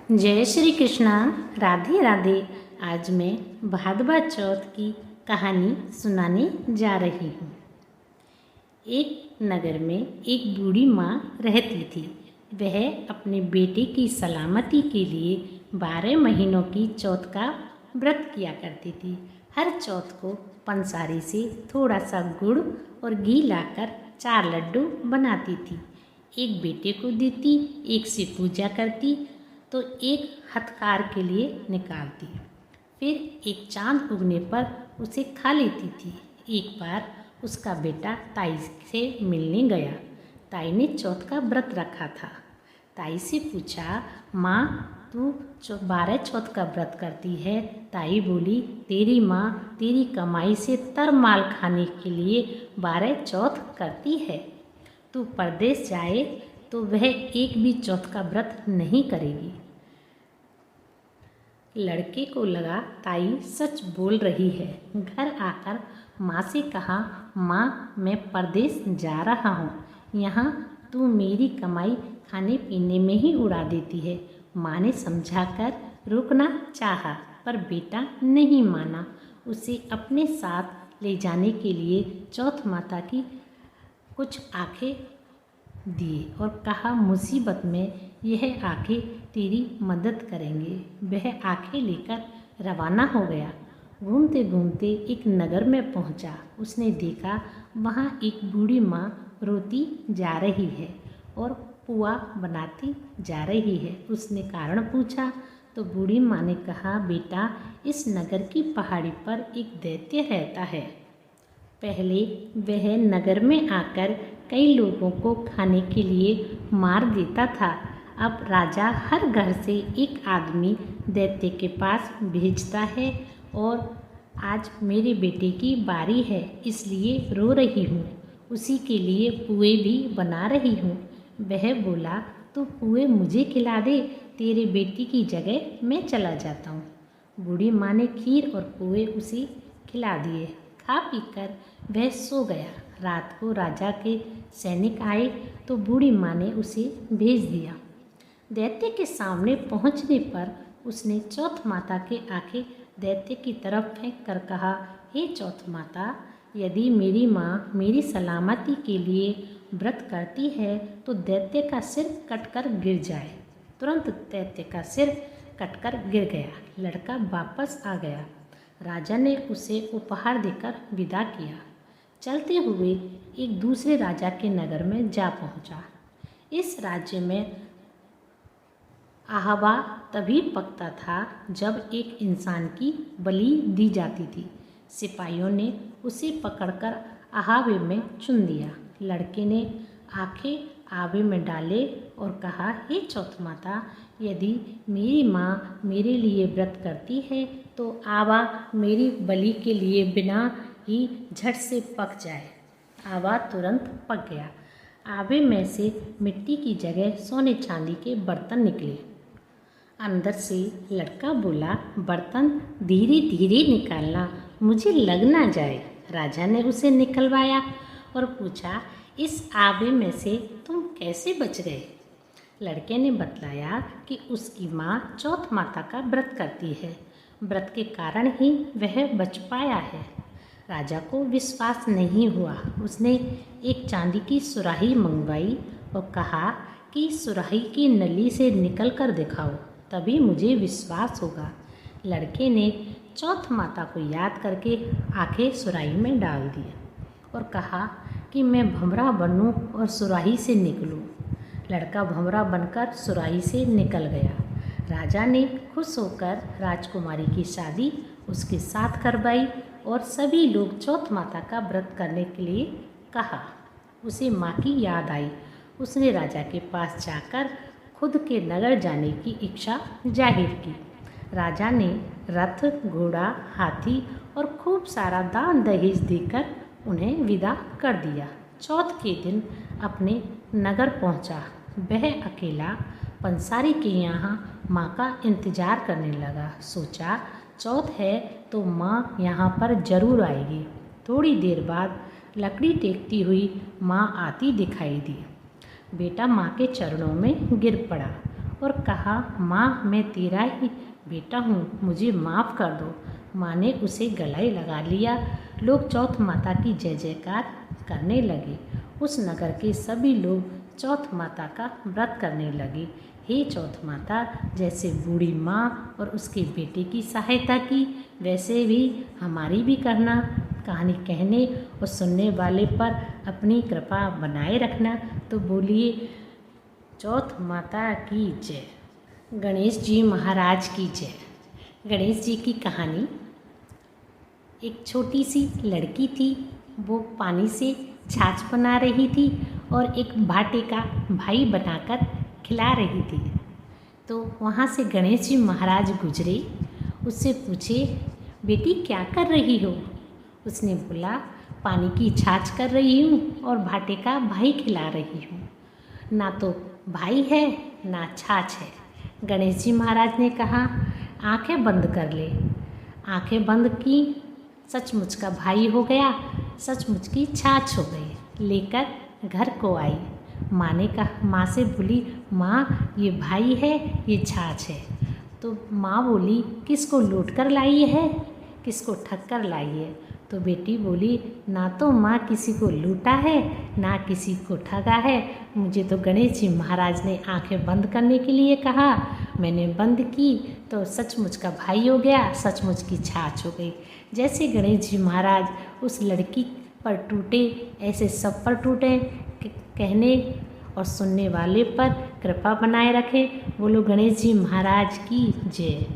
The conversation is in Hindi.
जय श्री कृष्णा। राधे राधे। आज मैं भादवा चौथ की कहानी सुनाने जा रही हूँ। एक नगर में एक बूढ़ी माँ रहती थी। वह अपने बेटे की सलामती के लिए 12 महीनों की चौथ का व्रत किया करती थी। हर चौथ को पंसारी से थोड़ा सा गुड़ और घी लाकर 4 लड्डू बनाती थी। एक बेटे को देती, एक से पूजा करती तो एक हथकार के लिए निकालती। फिर एक चांद उगने पर उसे खा लेती थी। एक बार उसका बेटा ताई से मिलने गया। ताई ने चौथ का व्रत रखा था। ताई से पूछा, माँ तू 12 चौथ का व्रत करती है? ताई बोली, तेरी माँ तेरी कमाई से तर माल खाने के लिए 12 चौथ करती है। तू परदेश जाए तो वह एक भी चौथ का व्रत नहीं करेगी। लड़के को लगा ताई सच बोल रही है। घर आकर माँ से कहा, माँ मैं परदेश जा रहा हूँ, यहाँ तू मेरी कमाई खाने पीने में ही उड़ा देती है। माँ ने समझाकर रोकना चाहा पर बेटा नहीं माना। उसे अपने साथ ले जाने के लिए चौथ माता की कुछ आंखें दिए और कहा, मुसीबत में यह आंखें तेरी मदद करेंगे। वह आंखें लेकर रवाना हो गया। घूमते घूमते एक नगर में पहुंचा। उसने देखा वहां एक बूढ़ी माँ रोती जा रही है और पुआ बनाती जा रही है। उसने कारण पूछा तो बूढ़ी माँ ने कहा, बेटा इस नगर की पहाड़ी पर एक दैत्य रहता है। पहले वह नगर में आकर कई लोगों को खाने के लिए मार देता था। अब राजा हर घर से एक आदमी दैत्य के पास भेजता है और आज मेरे बेटे की बारी है, इसलिए रो रही हूँ। उसी के लिए पुए भी बना रही हूँ। वह बोला, तो पुए मुझे खिला दे, तेरे बेटी की जगह मैं चला जाता हूँ। बूढ़ी माँ ने खीर और पुए उसे खिला दिए। खा पीकर वह सो गया। रात को राजा के सैनिक आए तो बूढ़ी माँ ने उसे भेज दिया। दैत्य के सामने पहुँचने पर उसने चौथ माता के आंखें दैत्य की तरफ फेंक कर कहा, हे चौथ माता, यदि मेरी माँ मेरी सलामती के लिए व्रत करती है तो दैत्य का सिर कटकर गिर जाए। तुरंत दैत्य का सिर कटकर गिर गया। लड़का वापस आ गया। राजा ने उसे उपहार देकर विदा किया। चलते हुए एक दूसरे राजा के नगर में जा पहुंचा। इस राज्य में आहवा तभी पकता था जब एक इंसान की बलि दी जाती थी। सिपाहियों ने उसे पकड़कर आहावे में चुन दिया। लड़के ने आंखें आवे में डाले और कहा, हे चौथ माता, यदि मेरी माँ मेरे लिए व्रत करती है तो आवा मेरी बलि के लिए बिना ही झट से पक जाए। आवा तुरंत पक गया। आवे में से मिट्टी की जगह सोने चांदी के बर्तन निकले। अंदर से लड़का बोला, बर्तन धीरे धीरे निकालना, मुझे लग ना जाए। राजा ने उसे निकलवाया और पूछा, इस आवे में से तुम कैसे बच गए? लड़के ने बतलाया कि उसकी माँ चौथ माता का व्रत करती है। व्रत के कारण ही वह बच पाया है। राजा को विश्वास नहीं हुआ। उसने एक चांदी की सुराही मंगवाई और कहा कि सुराही की नली से निकल कर दिखाओ, तभी मुझे विश्वास होगा। लड़के ने चौथ माता को याद करके आंखें सुराही में डाल दी और कहा कि मैं भंवरा बनूं और सुराही से निकलूं। लड़का भंवरा बनकर सुराही से निकल गया। राजा ने खुश होकर राजकुमारी की शादी उसके साथ करवाई और सभी लोग चौथ माता का व्रत करने के लिए कहा। उसे माँ की याद आई। उसने राजा के पास जाकर खुद के नगर जाने की इच्छा जाहिर की। राजा ने रथ, घोड़ा, हाथी और खूब सारा दान दहेज देकर उन्हें विदा कर दिया। चौथ के दिन अपने नगर पहुंचा। वह अकेला पंसारी के यहाँ माँ का इंतजार करने लगा। सोचा, चौथ है तो माँ यहाँ पर जरूर आएगी। थोड़ी देर बाद लकड़ी टेकती हुई माँ आती दिखाई दी। बेटा माँ के चरणों में गिर पड़ा और कहा, माँ मैं तेरा ही बेटा हूँ, मुझे माफ़ कर दो। माँ ने उसे गले लगा लिया। लोग चौथ माता की जय जयकार करने लगे। उस नगर के सभी लोग चौथ माता का व्रत करने लगे। हे चौथ माता, जैसे बूढ़ी माँ और उसके बेटे की सहायता की, वैसे भी हमारी भी करना। कहानी कहने और सुनने वाले पर अपनी कृपा बनाए रखना। तो बोलिए चौथ माता की जय। गणेश जी महाराज की जय। गणेश जी की कहानी। एक छोटी सी लड़की थी। वो पानी से छाछ बना रही थी और एक भाटे का भाई बनाकर खिला रही थी। तो वहाँ से गणेश जी महाराज गुजरे। उससे पूछे, बेटी क्या कर रही हो? उसने बोला, पानी की छाछ कर रही हूँ और भाटे का भाई खिला रही हूँ। ना तो भाई है ना छाछ है। गणेश जी महाराज ने कहा, आंखें बंद कर ले। आंखें बंद की, सचमुच का भाई हो गया, सचमुच की छाछ हो गई। लेकर घर को आई। माँ से बोली, माँ ये भाई है, ये छाछ है। तो माँ बोली, किसको लूट कर लाई है, किसको ठग कर लाई है? तो बेटी बोली, ना तो माँ किसी को लूटा है ना किसी को ठगा है। मुझे तो गणेश जी महाराज ने आंखें बंद करने के लिए कहा, मैंने बंद की तो सचमुच का भाई हो गया, सचमुच की छाछ हो गई। जैसे गणेश जी महाराज उस लड़की पर टूटे, ऐसे सब पर टूटे। कहने और सुनने वाले पर कृपा बनाए रखें। बोलो गणेश जी महाराज की जय।